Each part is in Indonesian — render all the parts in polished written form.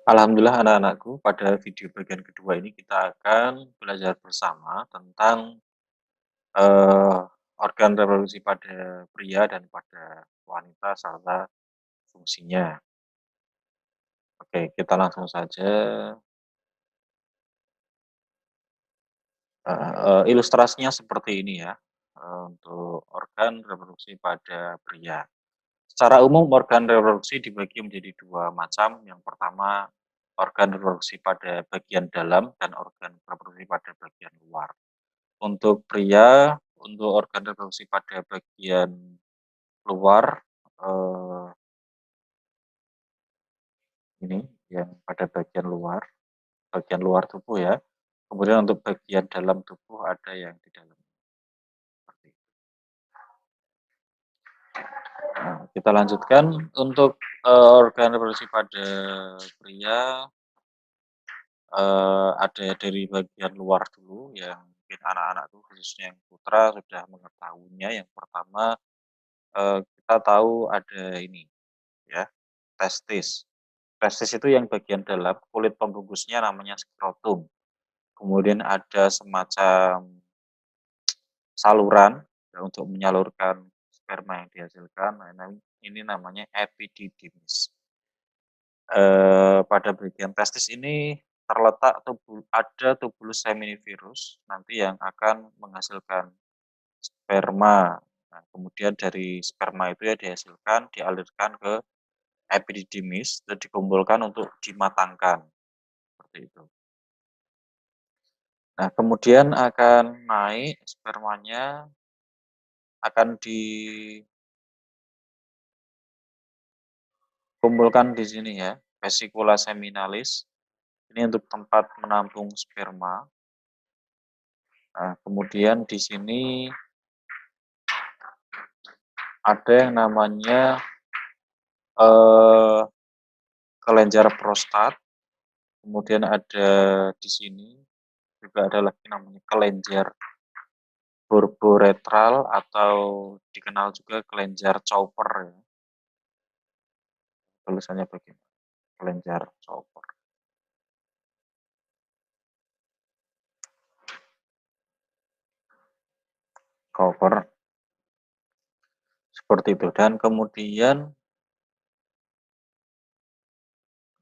Alhamdulillah anak-anakku, pada video bagian kedua ini kita akan belajar bersama tentang eh, organ reproduksi pada pria dan pada wanita serta fungsinya. Oke, kita langsung saja. Ilustrasinya seperti ini ya, untuk organ reproduksi pada pria. Secara umum organ reproduksi dibagi menjadi dua macam. Yang pertama organ reproduksi pada bagian dalam dan organ reproduksi pada bagian luar. Untuk pria, untuk organ reproduksi pada bagian luar, eh, ini yang pada bagian luar tubuh ya. Kemudian untuk bagian dalam tubuh ada yang di dalam. Seperti itu. Nah, kita lanjutkan untuk organ reproduksi pada pria, ada dari bagian luar dulu yang mungkin anak-anak tuh khususnya yang putra sudah mengetahuinya. Yang pertama kita tahu ada ini ya, testis. Testis itu yang bagian dalam, kulit pembungkusnya namanya skrotum. Kemudian ada semacam saluran ya, untuk menyalurkan sperma yang dihasilkan. Nah, ini namanya epididymis. Pada bagian testis ini terletak ada tubulus seminivirus nanti yang akan menghasilkan sperma. Nah, kemudian dari sperma itu ya dihasilkan, dialirkan ke epididymis dan dikumpulkan untuk dimatangkan seperti itu. Nah, kemudian akan naik spermanya, akan dikumpulkan di sini ya, vesicula seminalis. Ini untuk tempat menampung sperma. Nah, kemudian di sini ada yang namanya eh, kelenjar prostat. Kemudian ada di sini juga ada lagi namanya kelenjar borboretral atau dikenal juga kelenjar Chopper ya. Tulisannya bagaimana? Kelenjar Chopper. Chopper seperti itu. Dan kemudian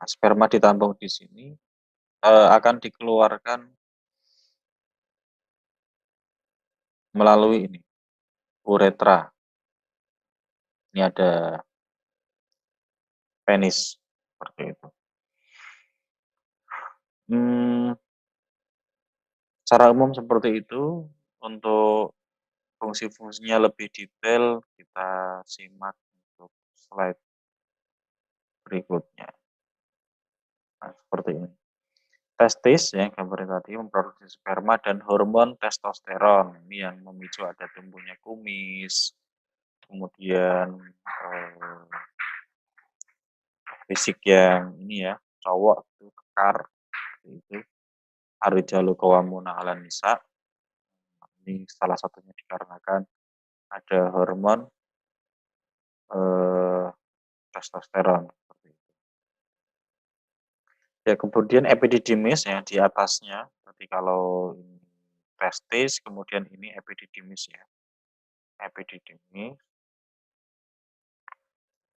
sperma ditampung di sini akan dikeluarkan melalui ini uretra. Ini ada penis seperti itu. Hmm, Secara umum seperti itu. Untuk fungsi-fungsinya lebih detail kita simak untuk slide berikutnya. Nah, seperti ini. Testis yang gambarnya tadi memproduksi sperma dan hormon testosteron. Ini yang memicu ada tumbuhnya kumis, kemudian fisik yang ini ya, cowok itu kekar, itu Arijalu Kawamuna ala Nisa. Ini salah satunya dikarenakan ada hormon eh, testosteron. Ya, kemudian epididymis yang di atasnya. Jadi kalau ini testis, kemudian ini epididymis ya. Epididymis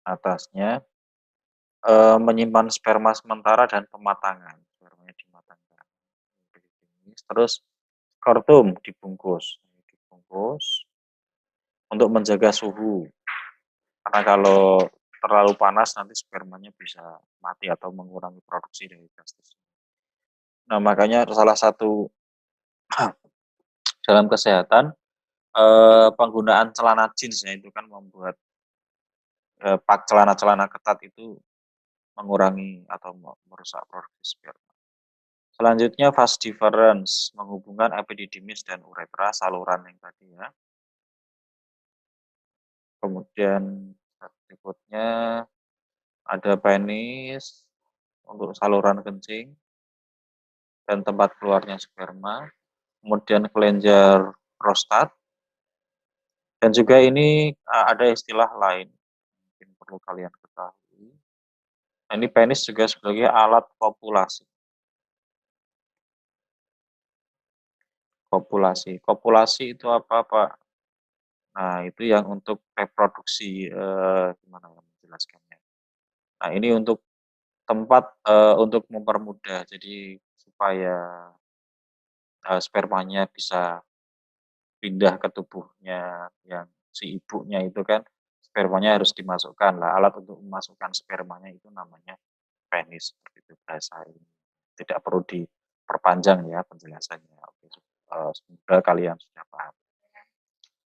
atasnya menyimpan sperma sementara dan pematangan. Spermanya dimatangkan. Epididymis. Terus skortum dibungkus. Dibungkus untuk menjaga suhu. Karena kalau terlalu panas nanti spermanya bisa mati atau mengurangi produksi dari testis. Nah, makanya salah satu dalam kesehatan penggunaan celana jeans ya itu kan membuat celana-celana ketat itu mengurangi atau merusak produksi sperma. Selanjutnya vas deferens menghubungkan epididymis dan uretra saluran yang tadi ya. Kemudian berikutnya ada penis untuk saluran kencing dan tempat keluarnya sperma. Kemudian kelenjar prostat. Dan juga ini ada istilah lain mungkin perlu kalian ketahui. Ini penis juga sebagai alat kopulasi. Kopulasi. Kopulasi itu apa, Pak? Nah, itu yang untuk reproduksi, gimana ya menjelaskannya. Nah, ini untuk tempat, untuk mempermudah, jadi supaya, spermanya bisa pindah ke tubuhnya yang si ibunya itu kan, spermanya harus dimasukkan. Lah, alat untuk memasukkan spermanya itu namanya penis, seperti itu bahasa ini. Tidak perlu diperpanjang ya penjelasannya. Oke, semoga kalian sudah paham.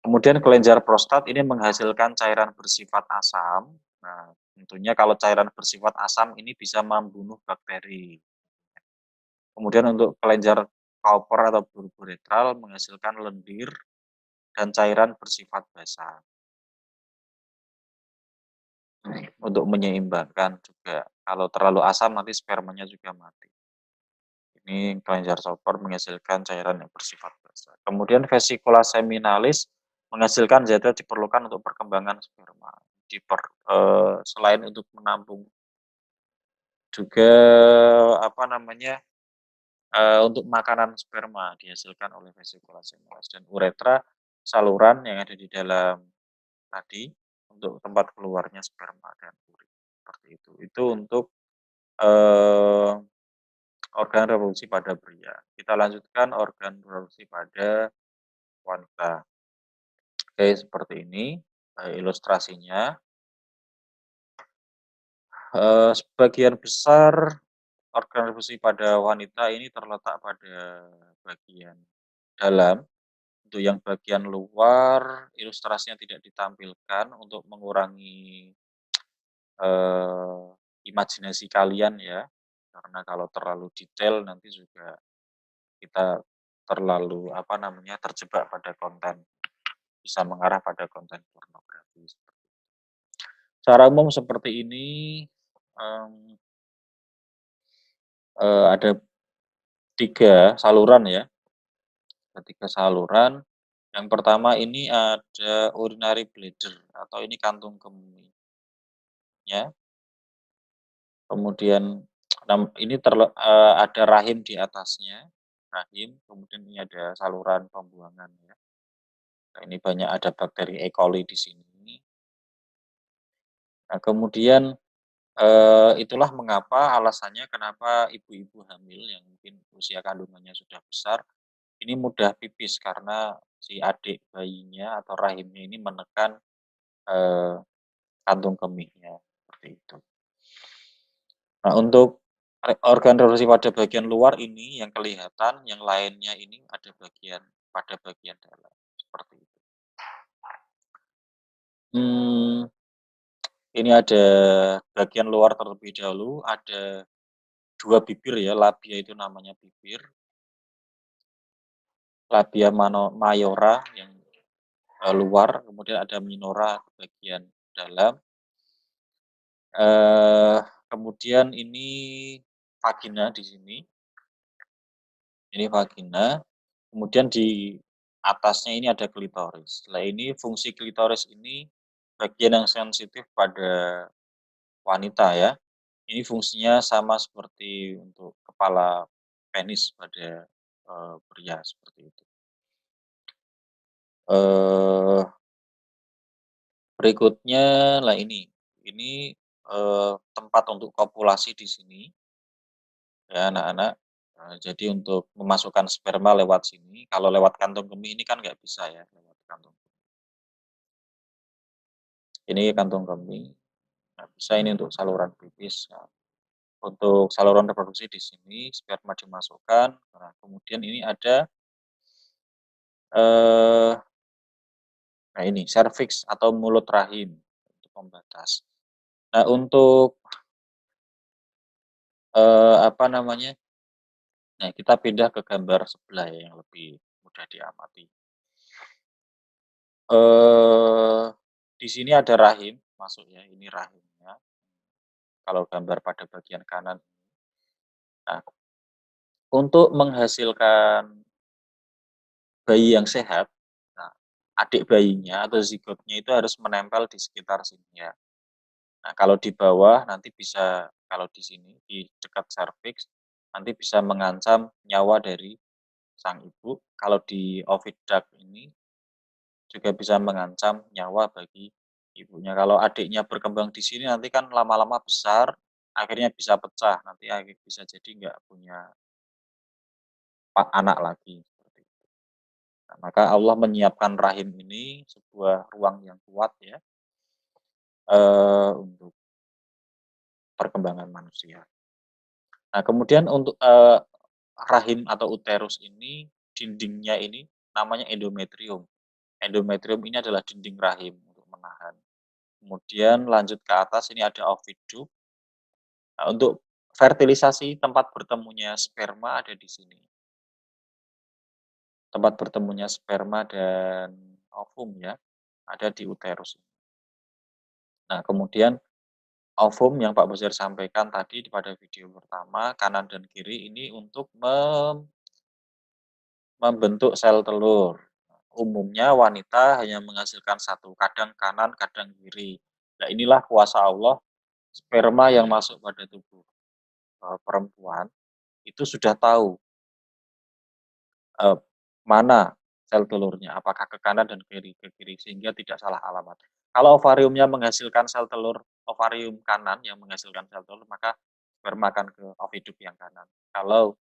Kemudian kelenjar prostat ini menghasilkan cairan bersifat asam. Nah, tentunya kalau cairan bersifat asam ini bisa membunuh bakteri. Kemudian untuk kelenjar Cowper atau uretral menghasilkan lendir dan cairan bersifat basah. Untuk menyeimbangkan juga. Kalau terlalu asam nanti spermanya juga mati. Ini kelenjar Cowper menghasilkan cairan yang bersifat basah. Kemudian vesicula seminalis menghasilkan zat yang diperlukan untuk perkembangan sperma. Selain untuk menampung juga apa namanya untuk makanan sperma dihasilkan oleh vesicula seminalis dan uretra saluran yang ada di dalam tadi untuk tempat keluarnya sperma dan urin seperti itu. Itu untuk eh, organ reproduksi pada pria. Kita lanjutkan organ reproduksi pada wanita. Oke, seperti ini ilustrasinya. Sebagian besar organ reproduksi pada wanita ini terletak pada bagian dalam. Untuk yang bagian luar, ilustrasinya tidak ditampilkan untuk mengurangi eh, imajinasi kalian ya. Karena kalau terlalu detail nanti juga kita terlalu apa namanya terjebak pada konten, bisa mengarah pada konten pornografi. Secara umum seperti ini, em, ada 3 saluran ya, ada 3 saluran. Yang pertama ini ada urinary bladder atau ini kantung kemih ya. Kemudian ini ada rahim di atasnya, rahim, kemudian ini ada saluran pembuangan ya. Nah, ini banyak ada bakteri E. coli di sini. Nah, kemudian itulah mengapa alasannya kenapa ibu-ibu hamil yang mungkin usia kandungannya sudah besar ini mudah pipis karena si adik bayinya atau rahimnya ini menekan eh, kantung kemihnya seperti itu. Nah, untuk organ reproduksi pada bagian luar ini yang kelihatan, yang lainnya ini ada pada bagian dalam seperti itu. Hmm, ini ada bagian luar terlebih dahulu, ada 2 bibir ya, labia itu namanya bibir. Labia mayora yang luar, kemudian ada minora bagian dalam. Kemudian ini vagina di sini. Ini vagina. Kemudian di atasnya ini ada klitoris. Nah, ini fungsi klitoris ini bagian yang sensitif pada wanita ya. Ini fungsinya sama seperti untuk kepala penis pada pria seperti itu. Eh, Berikutnya lah ini tempat untuk kopulasi di sini ya anak-anak. Jadi untuk memasukkan sperma lewat sini, kalau lewat kantung kemih ini kan nggak bisa ya lewat kantung. Ini kantung kemih, nggak bisa ini untuk saluran pipis. Nah, untuk saluran reproduksi di sini sperma dimasukkan. Nah, kemudian ini ada eh, nah ini serviks atau mulut rahim untuk pembatas. Nah, untuk apa namanya? Nah, kita pindah ke gambar sebelah ya, yang lebih mudah diamati. Di sini ada rahim masuk ya, ini rahimnya. Kalau gambar pada bagian kanan. Nah, untuk menghasilkan bayi yang sehat, nah, adik bayinya atau zigotnya itu harus menempel di sekitar sini ya. Nah, kalau di bawah nanti bisa kalau di sini, di dekat serviks, nanti bisa mengancam nyawa dari sang ibu. Kalau di oviduct duct ini juga bisa mengancam nyawa bagi ibunya. Kalau adiknya berkembang di sini nanti kan lama-lama besar, akhirnya bisa pecah, nanti bisa jadi nggak punya anak lagi, seperti itu. Nah, maka Allah menyiapkan rahim ini sebuah ruang yang kuat ya, untuk perkembangan manusia. Nah, kemudian untuk, rahim atau uterus ini, dindingnya ini namanya endometrium. Endometrium ini adalah dinding rahim untuk menahan. Kemudian lanjut ke atas ini ada oviduct. Nah, untuk fertilisasi tempat bertemunya sperma ada di sini. Tempat bertemunya sperma dan ovum ya, ada di uterus. Nah, kemudian ovum yang Pak Bosir sampaikan tadi pada video pertama, kanan dan kiri ini untuk membentuk sel telur. Umumnya wanita hanya menghasilkan satu, kadang kanan, kadang kiri. Nah, inilah kuasa Allah, sperma yang masuk pada tubuh perempuan itu sudah tahu mana sel telurnya, apakah ke kanan dan ke kiri, sehingga tidak salah alamat. Kalau ovariumnya menghasilkan sel telur, ovarium kanan yang menghasilkan sel telur, maka sperma akan ke oviduct yang kanan. Kalau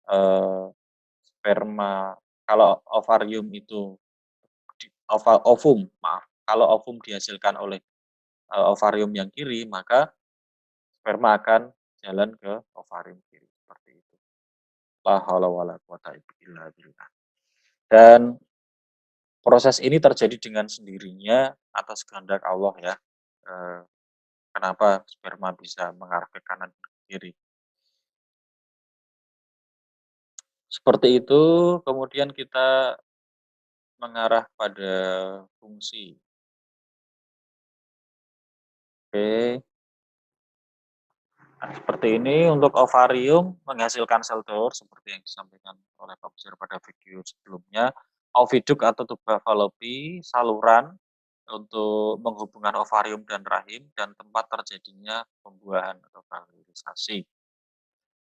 eh, sperma, kalau ovarium itu, ovum, maaf, kalau ovum dihasilkan oleh ovarium yang kiri, maka sperma akan jalan ke ovarium kiri, seperti itu. La haula wala quwata illa billah. Dan proses ini terjadi dengan sendirinya atas kehendak Allah ya. Eh, Kenapa sperma bisa mengarah ke kanan dan ke kiri. Seperti itu, kemudian kita mengarah pada fungsi. Oke, nah, seperti ini untuk ovarium menghasilkan sel telur seperti yang disampaikan oleh Pak Besar pada video sebelumnya. Oviduct atau tuba falopi, saluran untuk menghubungkan ovarium dan rahim dan tempat terjadinya pembuahan atau fertilisasi.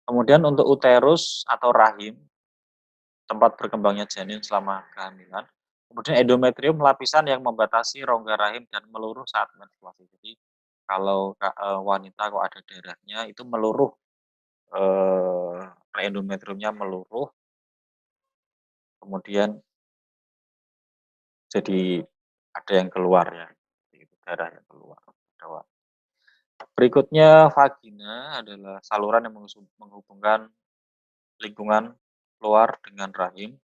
Kemudian untuk uterus atau rahim, tempat berkembangnya janin selama kehamilan. Kemudian endometrium, lapisan yang membatasi rongga rahim dan meluruh saat menstruasi. Jadi kalau wanita kok ada darahnya itu meluruh, endometriumnya meluruh, kemudian jadi ada yang keluar ya, itu darah yang keluar. Berikutnya vagina adalah saluran yang menghubungkan lingkungan luar dengan rahim,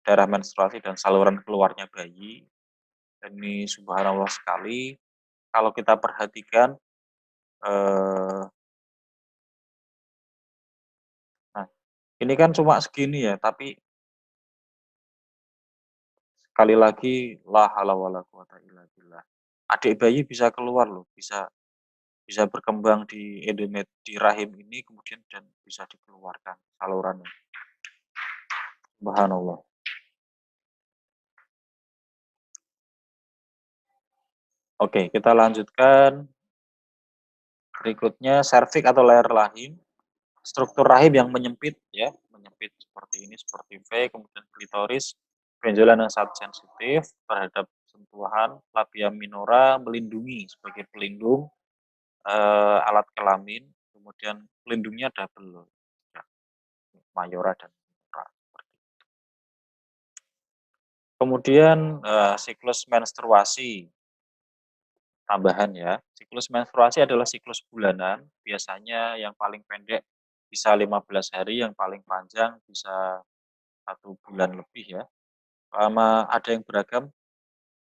darah menstruasi dan saluran keluarnya bayi. Dan ini subhanallah sekali. Kalau kita perhatikan, nah ini kan cuma segini ya, tapi sekali lagi la haula wala quwata illa billah. Adik bayi bisa keluar loh, bisa bisa berkembang di di rahim ini kemudian dan bisa dikeluarkan salurannya. Subhanallah. Oke, kita lanjutkan. Berikutnya serviks atau layar rahim. Struktur rahim yang menyempit ya, menyempit seperti ini, seperti V, kemudian klitoris, benjolan yang sangat sensitif terhadap sentuhan, labia minora melindungi sebagai pelindung, alat kelamin, kemudian pelindungnya double, ya, mayora dan minora. Kemudian siklus menstruasi tambahan ya. Siklus menstruasi adalah siklus bulanan, biasanya yang paling pendek bisa 15 hari, yang paling panjang bisa 1 bulan lebih ya. Ada yang beragam,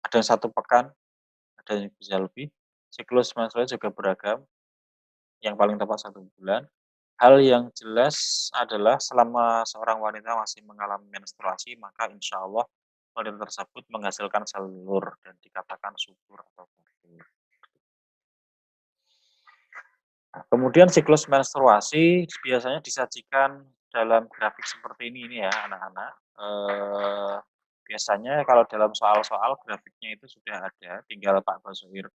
ada yang 1 pekan, ada yang bisa lebih. Siklus menstruasi juga beragam, yang paling tepat 1 bulan. Hal yang jelas adalah selama seorang wanita masih mengalami menstruasi, maka insya Allah wanita tersebut menghasilkan sel telur dan dikatakan subur atau fertil. Nah, kemudian siklus menstruasi biasanya disajikan dalam grafik seperti ini ya anak-anak. Biasanya kalau dalam soal-soal grafiknya itu sudah ada, tinggal Pak Basuir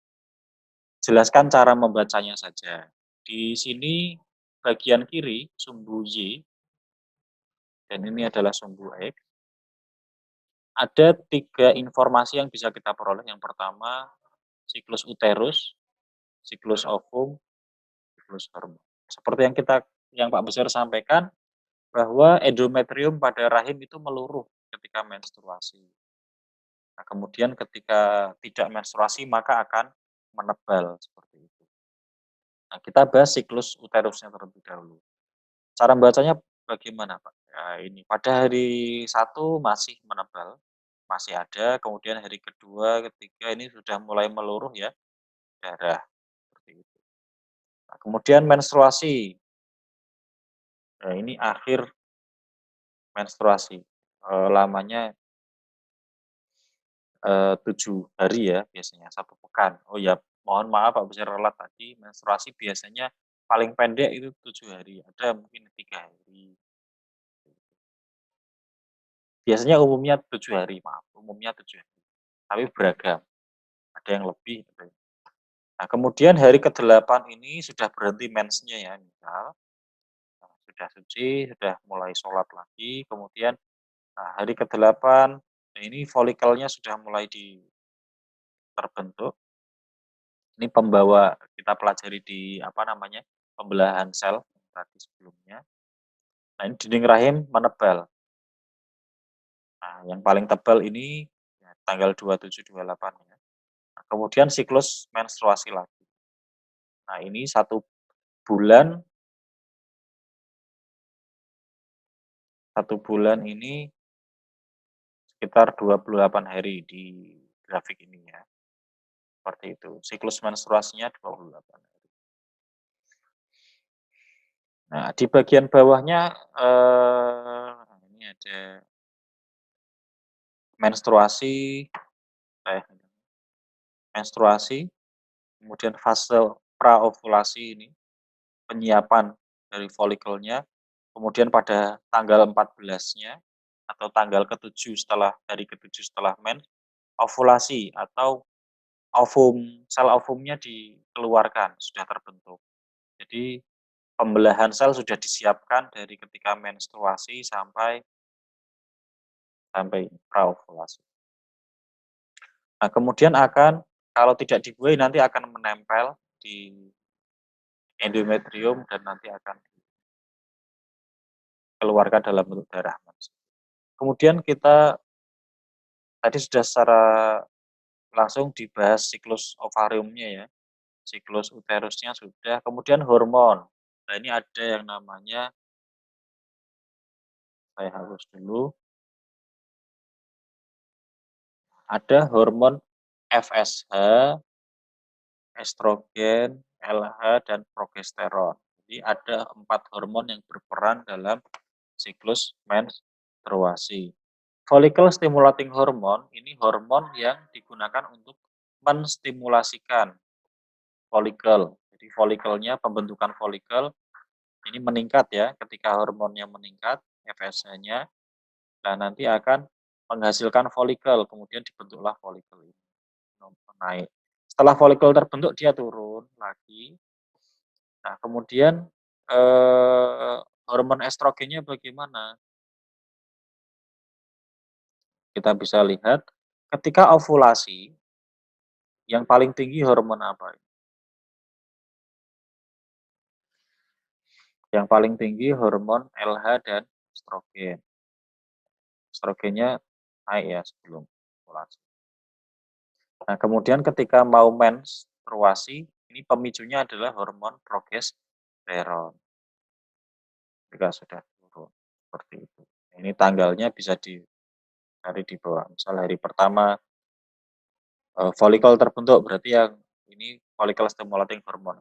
jelaskan cara membacanya saja. Di sini bagian kiri sumbu Y dan ini adalah sumbu X. Ada 3 informasi yang bisa kita peroleh. Yang pertama, siklus uterus, siklus ovum, siklus hormon. Seperti yang Pak Besar sampaikan, bahwa endometrium pada rahim itu meluruh ketika menstruasi. Nah, kemudian ketika tidak menstruasi maka akan menebal seperti itu. Nah, kita bahas siklus uterusnya terlebih dahulu. Cara membacanya bagaimana, Pak? Ya, ini pada hari 1 masih menebal, masih ada, kemudian hari kedua, ketiga ini sudah mulai meluruh ya, darah seperti itu. Nah, kemudian menstruasi. Nah, ini akhir menstruasi. Lamanya 7 hari ya biasanya, 1 pekan. Oh ya, mohon maaf Pak bisa relat tadi, menstruasi biasanya paling pendek itu 7 hari, ada mungkin 3 hari. Biasanya umumnya 7 hari, maaf, umumnya 7 hari, tapi beragam, ada yang lebih, ada yang nah, kemudian hari ke-8 ini sudah berhenti mensnya ya, misal, sudah suci, sudah mulai sholat lagi, kemudian, nah, hari ke-8, nah ini folikelnya sudah mulai terbentuk. Ini pembawa kita pelajari di apa namanya, pembelahan sel tadi sebelumnya. Nah, ini dinding rahim menebal. Nah, yang paling tebal ini ya, tanggal 27, 28 ya. Nah, kemudian siklus menstruasi lagi. Nah, ini 1 bulan, 1 bulan ini sekitar 28 hari di grafik ini ya. Seperti itu. Siklus menstruasinya 28 hari. Nah, di bagian bawahnya ini ada menstruasi, menstruasi, kemudian fase praovulasi ini, penyiapan dari folikelnya, kemudian pada tanggal 14-nya atau tanggal ke-7 setelah hari ke-7 setelah mens, ovulasi atau ovum, sel ovumnya dikeluarkan, sudah terbentuk. Jadi pembelahan sel sudah disiapkan dari ketika menstruasi sampai sampai praovulasi. Nah, kemudian akan kalau tidak dibuai nanti akan menempel di endometrium dan nanti akan dikeluarkan dalam bentuk darah. Kemudian kita tadi sudah secara langsung dibahas siklus ovariumnya ya, siklus uterusnya sudah, kemudian hormon. Nah, ini ada yang namanya, saya hapus dulu, ada hormon FSH, estrogen, LH, dan progesteron. Jadi ada 4 hormon yang berperan dalam siklus menstruasi. Follicle stimulating hormone ini hormon yang digunakan untuk menstimulasikan folikel. Jadi folikelnya, pembentukan folikel ini meningkat ya, ketika hormonnya meningkat, FSH-nya, nah nanti akan menghasilkan folikel, kemudian dibentuklah folikel ini, naik. Setelah folikel terbentuk, dia turun lagi. Nah, kemudian hormon estrogennya bagaimana? Kita bisa lihat ketika ovulasi, yang paling tinggi hormon apa? Yang paling tinggi hormon LH dan estrogen. Estrogennya naik ya sebelum ovulasi. Nah, kemudian ketika mau menstruasi, ini pemicunya adalah hormon progesteron. Ketika sudah turun, seperti itu. Ini tanggalnya bisa hari di bawah. Misal hari pertama folikel terbentuk, berarti yang ini follicle stimulating hormone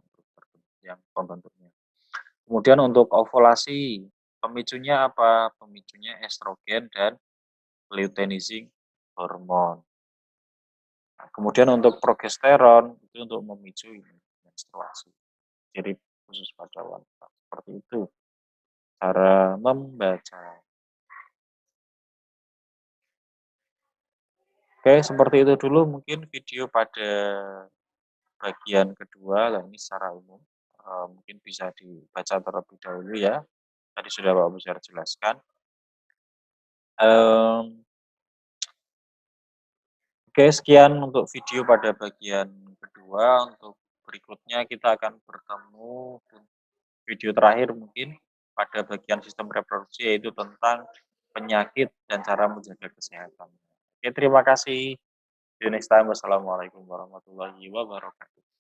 yang pembentuknya. Kemudian untuk ovulasi, pemicunya apa? Pemicunya estrogen dan luteinizing hormone. Nah, kemudian untuk progesteron itu untuk memicu menstruasi. Jadi khusus pada wanita. Seperti itu cara membaca. Oke, seperti itu dulu mungkin video pada bagian kedua, lah ini secara umum. mungkin bisa dibaca terlebih dahulu ya, tadi sudah Bapak bisa jelaskan. Mmm, oke sekian untuk video pada bagian kedua, untuk berikutnya kita akan bertemu video terakhir mungkin pada bagian sistem reproduksi, yaitu tentang penyakit dan cara menjaga kesehatan. Oke terima kasih, see you next time. Wassalamualaikum warahmatullahi wabarakatuh.